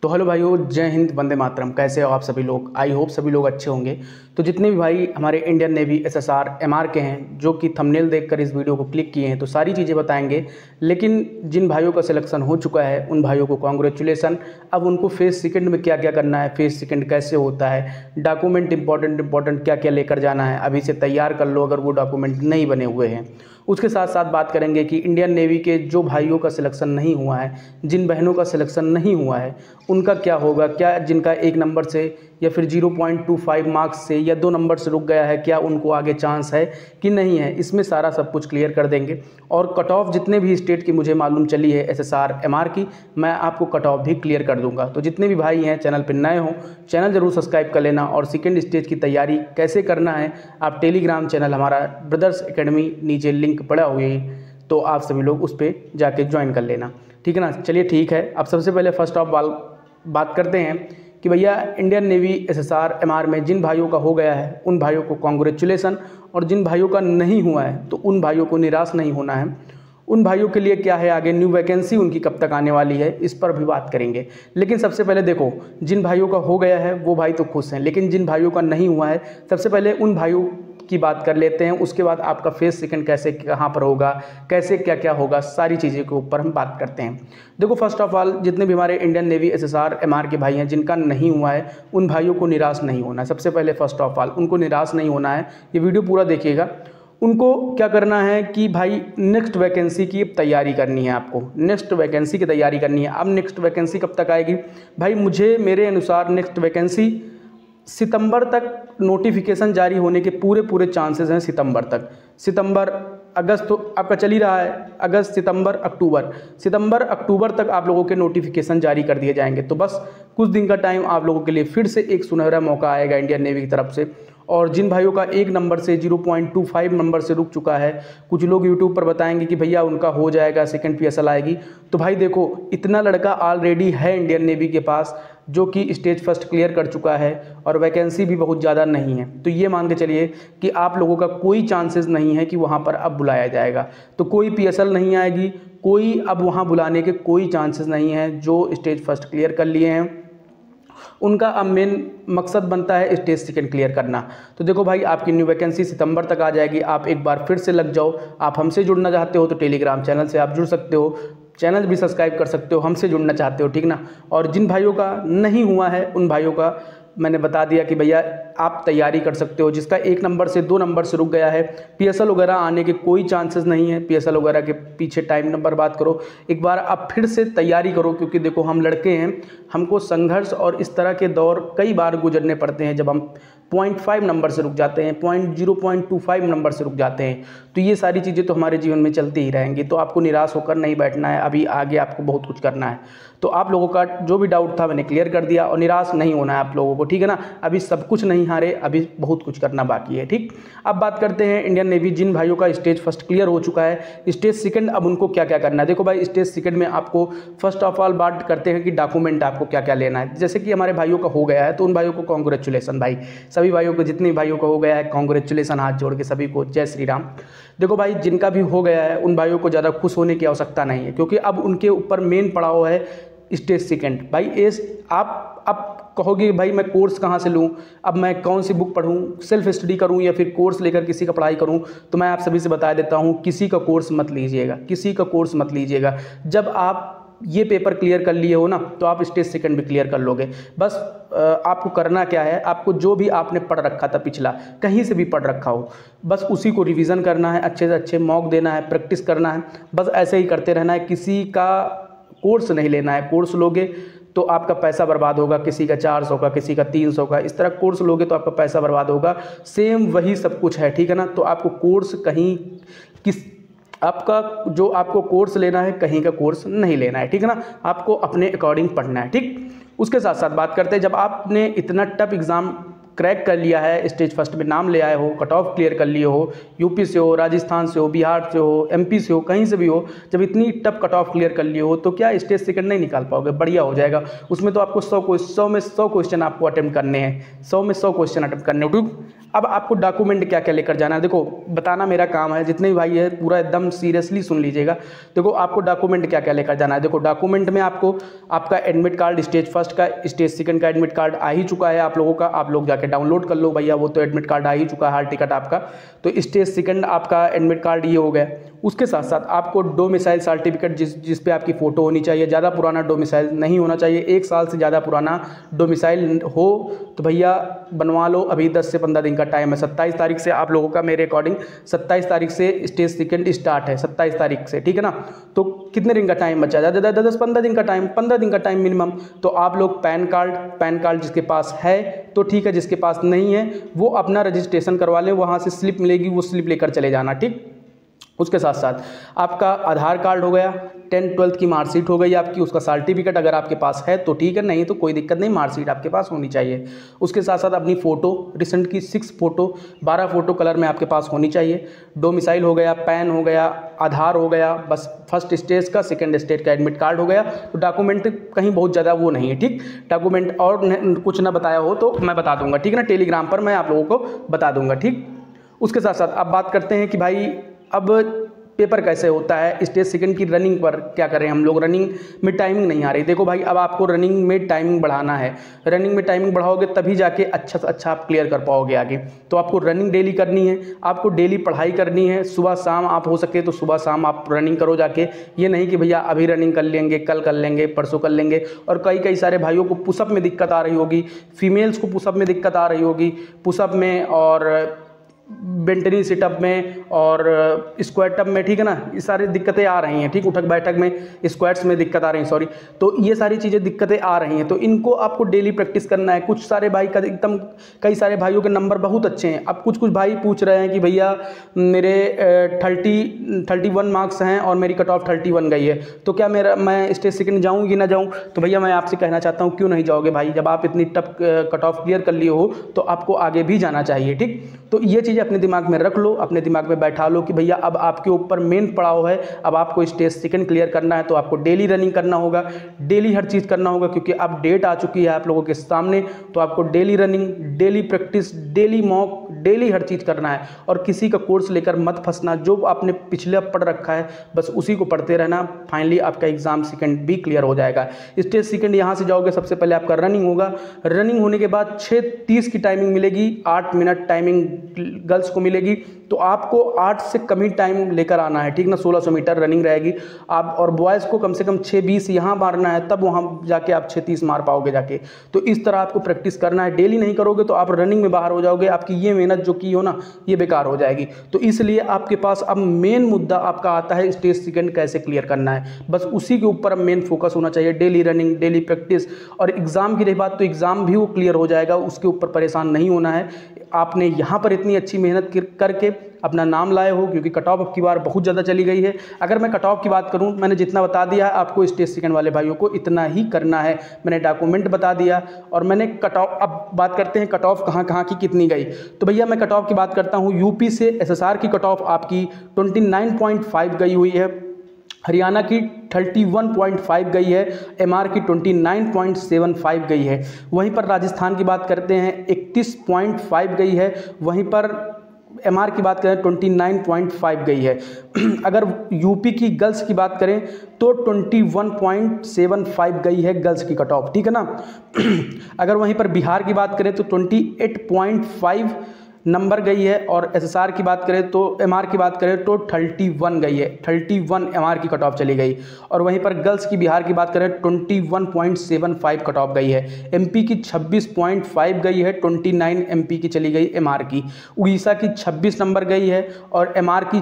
तो हेलो भाइयों, जय हिंद, वंदे मातरम। कैसे हो आप सभी लोग? आई होप सभी लोग अच्छे होंगे। तो जितने भी भाई हमारे इंडियन नेवी एसएसआर एमआर के हैं, जो कि थंबनेल देखकर इस वीडियो को क्लिक किए हैं, तो सारी चीज़ें बताएंगे। लेकिन जिन भाइयों का सिलेक्शन हो चुका है उन भाइयों को कॉन्ग्रेचुलेसन। अब उनको फेज सेकंड में क्या क्या करना है, फेज सेकंड कैसे होता है, डॉक्यूमेंट इंपॉर्टेंट क्या क्या लेकर जाना है, अभी से तैयार कर लो अगर वो डॉक्यूमेंट नहीं बने हुए हैं। उसके साथ साथ बात करेंगे कि इंडियन नेवी के जो भाइयों का सिलेक्शन नहीं हुआ है, जिन बहनों का सिलेक्शन नहीं हुआ है, उनका क्या होगा। क्या जिनका 1 नंबर से या फिर 0.25 मार्क्स से या 2 नंबर से रुक गया है, क्या उनको आगे चांस है कि नहीं है, इसमें सारा सब कुछ क्लियर कर देंगे। और कट ऑफ जितने भी स्टेट की मुझे मालूम चली है एसएसआर एमआर की, मैं आपको कट ऑफ भी क्लियर कर दूंगा। तो जितने भी भाई हैं चैनल पर नए हो, चैनल ज़रूर सब्सक्राइब कर लेना। और सेकेंड स्टेज की तैयारी कैसे करना है, आप टेलीग्राम चैनल हमारा ब्रदर्स एकेडमी, नीचे लिंक पड़ा हुआ है, तो आप सभी लोग उस पर जाके ज्वाइन कर लेना, ठीक है ना। चलिए ठीक है, अब सबसे पहले फर्स्ट ऑफ ऑल बात करते हैं कि भैया इंडियन नेवी एसएसआर एमआर में जिन भाइयों का हो गया है उन भाइयों को कॉन्ग्रेचुलेसन, और जिन भाइयों का नहीं हुआ है तो उन भाइयों को निराश नहीं होना है। उन भाइयों के लिए क्या है, आगे न्यू वैकेंसी उनकी कब तक आने वाली है, इस पर भी बात करेंगे। लेकिन सबसे पहले देखो, जिन भाइयों का हो गया है वो भाई तो खुश हैं, लेकिन जिन भाइयों का नहीं हुआ है, सबसे पहले उन भाइयों की बात कर लेते हैं। उसके बाद आपका फेज सेकंड कैसे कहाँ पर होगा, कैसे क्या क्या होगा, सारी चीज़ों के ऊपर हम बात करते हैं। देखो फर्स्ट ऑफ ऑल, जितने भी हमारे इंडियन नेवी एसएसआर एमआर के भाई हैं जिनका नहीं हुआ है, उन भाइयों को निराश नहीं होना है। सबसे पहले फर्स्ट ऑफ ऑल उनको निराश नहीं होना है, ये वीडियो पूरा देखिएगा। उनको क्या करना है कि भाई नेक्स्ट वैकेंसी की तैयारी करनी है, आपको नेक्स्ट वैकेंसी की तैयारी करनी है। अब नेक्स्ट वैकेंसी कब तक आएगी भाई? मेरे अनुसार नेक्स्ट वैकेंसी सितंबर तक नोटिफिकेशन जारी होने के पूरे चांसेस हैं। सितंबर अगस्त तो आपका चल ही रहा है, अगस्त सितंबर अक्टूबर तक आप लोगों के नोटिफिकेशन जारी कर दिए जाएंगे। तो बस कुछ दिन का टाइम आप लोगों के लिए फिर से एक सुनहरा मौका आएगा इंडियन नेवी की तरफ से। और जिन भाइयों का 1 नंबर से 0.25 नंबर से रुक चुका है, कुछ लोग यूट्यूब पर बताएंगे कि भैया उनका हो जाएगा, सेकंड पीएसएल आएगी। तो भाई देखो, इतना लड़का ऑलरेडी है इंडियन नेवी के पास जो कि स्टेज फर्स्ट क्लियर कर चुका है, और वैकेंसी भी बहुत ज़्यादा नहीं है। तो ये मान के चलिए कि आप लोगों का कोई चांसेस नहीं है कि वहाँ पर अब बुलाया जाएगा। तो कोई पीएसएल नहीं आएगी, कोई अब वहाँ बुलाने के कोई चांसेस नहीं है। जो स्टेज फर्स्ट क्लियर कर लिए हैं उनका अब मेन मकसद बनता है स्टेज सेकंड क्लियर करना। तो देखो भाई, आपकी न्यू वैकेंसी सितंबर तक आ जाएगी। आप एक बार फिर से लग जाओ। आप हमसे जुड़ना चाहते हो तो टेलीग्राम चैनल से आप जुड़ सकते हो, चैनल भी सब्सक्राइब कर सकते हो, हमसे जुड़ना चाहते हो, ठीक ना। और जिन भाइयों का नहीं हुआ है उन भाइयों का मैंने बता दिया कि भैया आप तैयारी कर सकते हो। जिसका 1 नंबर से 2 नंबर से रुक गया है, पीएसएल वगैरह आने के कोई चांसेस नहीं है। पीएसएल वगैरह के पीछे टाइम नंबर बात करो, एक बार आप फिर से तैयारी करो। क्योंकि देखो, हम लड़के हैं, हमको संघर्ष और इस तरह के दौर कई बार गुजरने पड़ते हैं। जब हम 0.5 नंबर से रुक जाते हैं, 0.25 नंबर से रुक जाते हैं, तो ये सारी चीज़ें तो हमारे जीवन में चलती ही रहेंगी। तो आपको निराश होकर नहीं बैठना है, अभी आगे आपको बहुत कुछ करना है। तो आप लोगों का जो भी डाउट था मैंने क्लियर कर दिया, और निराश नहीं होना है आप लोगों को, ठीक है ना। अभी सब कुछ नहीं हारे, अभी बहुत कुछ करना बाकी है, ठीक। अब बात करते हैं इंडियन नेवी जिन भाइयों का स्टेज फर्स्ट क्लियर हो चुका है, स्टेज सेकंड अब उनको क्या क्या करना है। देखो भाई, स्टेज सेकंड में आपको फर्स्ट ऑफ ऑल बात करते हैं कि डॉक्यूमेंट आपको क्या क्या लेना है। जैसे कि हमारे भाइयों का हो गया है तो उन भाइयों को कॉन्ग्रेचुलेसन भाई, सभी भाइयों को, जितने भाइयों का हो गया है कॉन्ग्रेचुलेसन, हाथ जोड़ के सभी को जय श्री राम। देखो भाई, जिनका भी हो गया है उन भाइयों को ज़्यादा खुश होने की आवश्यकता नहीं है, क्योंकि अब उनके ऊपर मेन पड़ाव है स्टेज सेकंड। भाई आप अब कहोगे भाई मैं कोर्स कहाँ से लूँ, अब मैं कौन सी बुक पढूं, सेल्फ स्टडी करूँ या फिर कोर्स लेकर किसी का पढ़ाई करूँ। तो मैं आप सभी से बता देता हूँ, किसी का कोर्स मत लीजिएगा, किसी का कोर्स मत लीजिएगा। जब आप ये पेपर क्लियर कर लिए हो ना, तो आप स्टेज सेकंड भी क्लियर कर लोगे। बस आपको करना क्या है, आपको जो भी आपने पढ़ रखा था पिछला, कहीं से भी पढ़ रखा हो, बस उसी को रिवीजन करना है, अच्छे से अच्छे मॉक देना है, प्रैक्टिस करना है। बस ऐसे ही करते रहना है, किसी का कोर्स नहीं लेना है। कोर्स लोगे तो आपका पैसा बर्बाद होगा, किसी का 400 का, किसी का 300 का, इस तरह कोर्स लोगे तो आपका पैसा बर्बाद होगा। सेम वही सब कुछ है, ठीक है ना। तो आपको कोर्स कहीं आपका जो आपको कोर्स लेना है, कहीं का कोर्स नहीं लेना है, ठीक है ना। आपको अपने अकॉर्डिंग पढ़ना है, ठीक। उसके साथ साथ बात करते हैं, जब आपने इतना टफ एग्ज़ाम क्रैक कर लिया है, स्टेज फर्स्ट में नाम ले आए हो, कट ऑफ क्लियर कर लिए हो, यूपी से हो, राजस्थान से हो, बिहार से हो, एमपी से हो, कहीं से भी हो, जब इतनी टफ कट ऑफ क्लियर कर लिए हो तो क्या स्टेज सेकंड नहीं निकाल पाओगे? बढ़िया हो जाएगा। उसमें तो आपको 100 में 100 क्वेश्चन आपको अटेम्प्ट करने हैं, 100 में 100 क्वेश्चन अटेम्प्ट करने हैं। अब आपको डॉक्यूमेंट क्या क्या लेकर जाना है, देखो बताना मेरा काम है। जितने भी भाई है पूरा एकदम सीरियसली सुन लीजिएगा। देखो आपको डॉक्यूमेंट क्या क्या लेकर जाना है। देखो डॉक्यूमेंट में आपको आपका एडमिट कार्ड, स्टेज फर्स्ट का, स्टेज सेकंड का एडमिट कार्ड आ ही चुका है आप लोगों का, आप लोग जाके डाउनलोड कर लो भैया, वो तो एडमिट कार्ड आ ही चुका है, हाल टिकट आपका। तो स्टेज सेकंड आपका एडमिट कार्ड ये हो गया। उसके साथ साथ आपको डोमिसाइल सर्टिफिकेट, जिस पे आपकी फ़ोटो होनी चाहिए, ज़्यादा पुराना डोमिसाइल नहीं होना चाहिए, 1 साल से ज़्यादा पुराना डोमिसाइल हो तो भैया बनवा लो। अभी 10 से 15 दिन का टाइम है। 27 तारीख से आप लोगों का मेरे अकॉर्डिंग 27 तारीख से स्टेज सेकंड स्टार्ट है, 27 तारीख से, ठीक है ना। तो कितने दिन का टाइम बचा? ज़्यादा 10-15 दिन का टाइम, 15 दिन का टाइम मिनिमम। तो आप लोग पैन कार्ड जिसके पास है तो ठीक है, जिसके पास नहीं है वो अपना रजिस्ट्रेशन करवा लें, वहाँ से स्लिप मिलेगी, वो स्लिप लेकर चले जाना, ठीक। उसके साथ साथ आपका आधार कार्ड हो गया, 10th-12th की मार्कशीट हो गई आपकी, उसका सर्टिफिकेट अगर आपके पास है तो ठीक है, नहीं तो कोई दिक्कत नहीं, मार्कशीट आपके पास होनी चाहिए। उसके साथ साथ अपनी फ़ोटो, रिसेंट की 6 फ़ोटो, 12 फ़ोटो कलर में आपके पास होनी चाहिए। डोमिसाइल हो गया, पैन हो गया, आधार हो गया, बस फर्स्ट स्टेज का, सेकंड स्टेज का एडमिट कार्ड हो गया। तो डॉक्यूमेंट कहीं बहुत ज़्यादा वो नहीं है, ठीक। डॉक्यूमेंट और कुछ ना बताया हो तो मैं बता दूंगा, ठीक है ना, टेलीग्राम पर मैं आप लोगों को बता दूंगा, ठीक। उसके साथ साथ अब बात करते हैं कि भाई अब पेपर कैसे होता है। स्टेज सेकंड की रनिंग पर क्या करें हम लोग, रनिंग में टाइमिंग नहीं आ रही। देखो भाई अब आपको रनिंग में टाइमिंग बढ़ाना है, रनिंग में टाइमिंग बढ़ाओगे तभी जाके अच्छा से अच्छा आप क्लियर कर पाओगे आगे। तो आपको रनिंग डेली करनी है, आपको डेली पढ़ाई करनी है, सुबह शाम आप हो सके तो सुबह शाम आप रनिंग करो जाके। ये नहीं कि भैया अभी रनिंग कर लेंगे, कल कर लेंगे, परसों कर लेंगे। और कई सारे भाइयों को पुशअप में दिक्कत आ रही होगी, फीमेल्स को पुशअप में दिक्कत आ रही होगी, पुशअप में और बेंटनी सिटअप में और स्क्वाट अप में, ठीक है ना, ये सारी दिक्कतें आ रही हैं, ठीक। उठक बैठक में, स्क्वाट्स में दिक्कत आ रही है, सॉरी। तो ये सारी चीज़ें दिक्कतें आ रही हैं, तो इनको आपको डेली प्रैक्टिस करना है। कुछ सारे भाई का एकदम, कई सारे भाइयों के नंबर बहुत अच्छे हैं। अब कुछ भाई पूछ रहे हैं कि भैया मेरे 31 मार्क्स हैं और मेरी कट ऑफ 31 गई है, तो क्या मैं स्टेज सेकंड जाऊँ कि ना जाऊँ? तो भैया मैं आपसे कहना चाहता हूँ क्यों नहीं जाओगे भाई, जब आप इतनी टफ कट ऑफ क्लियर कर लिए हो तो आपको आगे भी जाना चाहिए, ठीक। तो ये चीज़ अपने दिमाग में रख लो, अपने दिमाग में बैठा लो कि भैया अब आपके ऊपर मेन पड़ाव है, अब आपको स्टेज सेकंड क्लियर करना है। तो आपको डेली रनिंग करना होगा, डेली हर चीज़ करना होगा, क्योंकि अब डेट आ चुकी है आप लोगों के सामने। तो आपको daily running, daily practice, daily mock, daily हर चीज़ करना है। और किसी का कोर्स लेकर मत फंसना, जो आपने पिछले पढ़ रखा है बस उसी को पढ़ते रहना। फाइनली आपका एग्जाम सेकंड भी क्लियर हो जाएगा। स्टेज सेकंड यहाँ से जाओगे, सबसे पहले आपका रनिंग होगा। रनिंग होने के बाद 6:30 की टाइमिंग मिलेगी, 8 मिनट टाइमिंग गर्ल्स को मिलेगी। तो आपको 8 से कम ही टाइम लेकर आना है, ठीक ना। 1600 मीटर रनिंग रहेगी आप, और बॉयज़ को कम से कम 6:20 यहाँ मारना है, तब वहाँ जाके आप 6:30 मार पाओगे जाके। तो इस तरह आपको प्रैक्टिस करना है। डेली नहीं करोगे तो आप रनिंग में बाहर हो जाओगे, आपकी ये मेहनत जो की हो ना ये बेकार हो जाएगी। तो इसलिए आपके पास अब मेन मुद्दा आपका आता है स्टेज सेकंड कैसे क्लियर करना है, बस उसी के ऊपर अब मेन फोकस होना चाहिए। Daily running, daily practice. और एग्ज़ाम की रही बात तो एग्ज़ाम भी वो क्लियर हो जाएगा, उसके ऊपर परेशान नहीं होना है। आपने यहाँ पर इतनी अच्छी मेहनत करके अपना नाम लाए हो, क्योंकि कट ऑफ अब की बार बहुत ज़्यादा चली गई है। अगर मैं कट ऑफ की बात करूँ, मैंने जितना बता दिया है आपको स्टेज सेकंड वाले भाइयों को इतना ही करना है। मैंने डॉक्यूमेंट बता दिया और मैंने कट ऑफ। अब बात करते हैं कट ऑफ कहाँ की कितनी गई। तो भैया मैं कट ऑफ की बात करता हूँ। यूपी से एसएसआर की कट ऑफ आपकी 29.5 गई हुई है, हरियाणा की 31.5 गई है, एमआर की 29.75 गई है। वहीं पर राजस्थान की बात करते हैं 31.5 गई है, वहीं पर एमआर की बात करें 29.5 गई है। अगर यूपी की गर्ल्स की बात करें तो 21.75 गई है गर्ल्स की कट ऑफ, ठीक है ना। अगर वहीं पर बिहार की बात करें तो 28.5 नंबर गई है, और एसएसआर की बात करें तो एमआर की बात करें तो 31 गई है, 31 एमआर की कट ऑफ चली गई। और वहीं पर गर्ल्स की बिहार की बात करें 21.75 कट ऑफ गई है। एमपी की 26.5 गई है, 29 एमपी की चली गई एमआर की। उड़ीसा की 26 नंबर गई है और एमआर की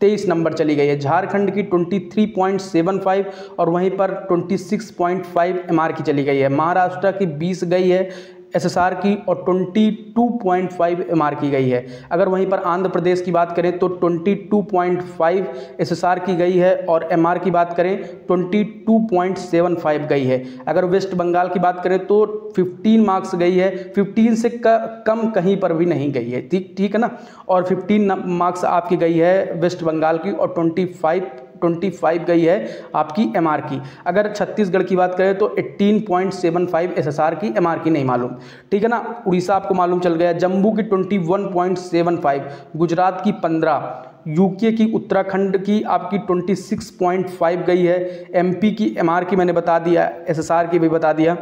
23 नंबर चली गई है। झारखंड की 23.75 और वहीं पर 26.5 एमआर की चली गई है। महाराष्ट्र की 20 गई है, एसएसआर की और 22.5 एमआर की गई है। अगर वहीं पर आंध्र प्रदेश की बात करें तो 22.5 एसएसआर की गई है और एमआर की बात करें 22.75 गई है। अगर वेस्ट बंगाल की बात करें तो 15 मार्क्स गई है, 15 से कम कहीं पर भी नहीं गई है। ठीक है ना। और 15 मार्क्स आपकी गई है वेस्ट बंगाल की और 25 गई है आपकी एमआर की। अगर छत्तीसगढ़ की बात करें तो 18.75 एसएसआर की, एमआर की नहीं मालूम। ठीक है ना। उड़ीसा आपको मालूम चल गया, जम्मू की 21.75, गुजरात की 15, यूके की उत्तराखंड की आपकी 26.5 गई है, एमपी की एमआर की मैंने बता दिया, एसएसआर की भी बता दिया।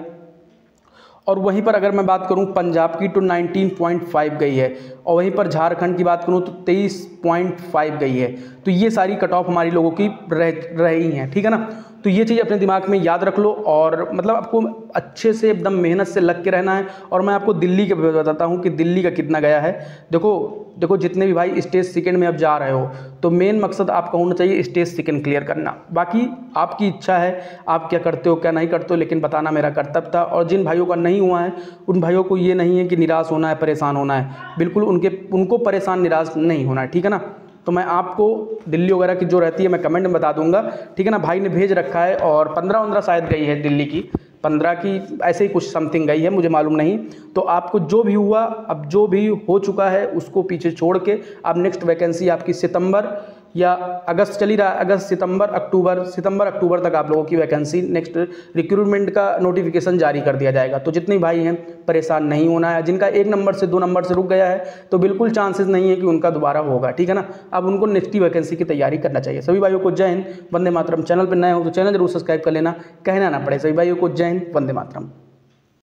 और वहीं पर अगर मैं बात करूं पंजाब की तो 19.5 गई है और वहीं पर झारखंड की बात करूं तो 23.5 गई है। तो ये सारी कट ऑफ हमारी लोगों की रही हैं। ठीक है ना। तो ये चीज़ अपने दिमाग में याद रख लो और मतलब आपको अच्छे से एकदम मेहनत से लग के रहना है। और मैं आपको दिल्ली के बताता हूँ कि दिल्ली का कितना गया है। देखो जितने भी भाई स्टेज सेकंड में अब जा रहे हो तो मेन मकसद आपका होना चाहिए स्टेज सेकंड क्लियर करना। बाकी आपकी इच्छा है, आप क्या करते हो क्या नहीं करते हो, लेकिन बताना मेरा कर्तव्य था। और जिन भाइयों का नहीं हुआ है उन भाइयों को ये नहीं है कि निराश होना है, परेशान होना है, बिल्कुल उनको परेशान निराश नहीं होना है। ठीक है ना। तो मैं आपको दिल्ली वगैरह की जो रहती है मैं कमेंट में बता दूंगा। ठीक है ना। भाई ने भेज रखा है और 15 शायद गई है दिल्ली की, 15 की ऐसे ही कुछ समथिंग गई है, मुझे मालूम नहीं। तो आपको जो भी हुआ, अब जो भी हो चुका है उसको पीछे छोड़ के अब नेक्स्ट वैकेंसी आपकी सितंबर या अगस्त चली रहा है, अगस्त सितंबर अक्टूबर तक आप लोगों की वैकेंसी नेक्स्ट रिक्रूटमेंट का नोटिफिकेशन जारी कर दिया जाएगा। तो जितने भाई हैं परेशान नहीं होना है। जिनका 1 नंबर से 2 नंबर से रुक गया है तो बिल्कुल चांसेस नहीं है कि उनका दोबारा होगा। ठीक है ना। अब उनको नेक्स्ट वैकेंसी की तैयारी करना चाहिए। सभी भाइयों को जय हिंद, वंदे मातरम। चैनल पर नए हो तो चैनल जरूर सब्सक्राइब कर लेना, कहना ना पड़े। सभी भाइयों को जय हिंद, वंदे मातरम।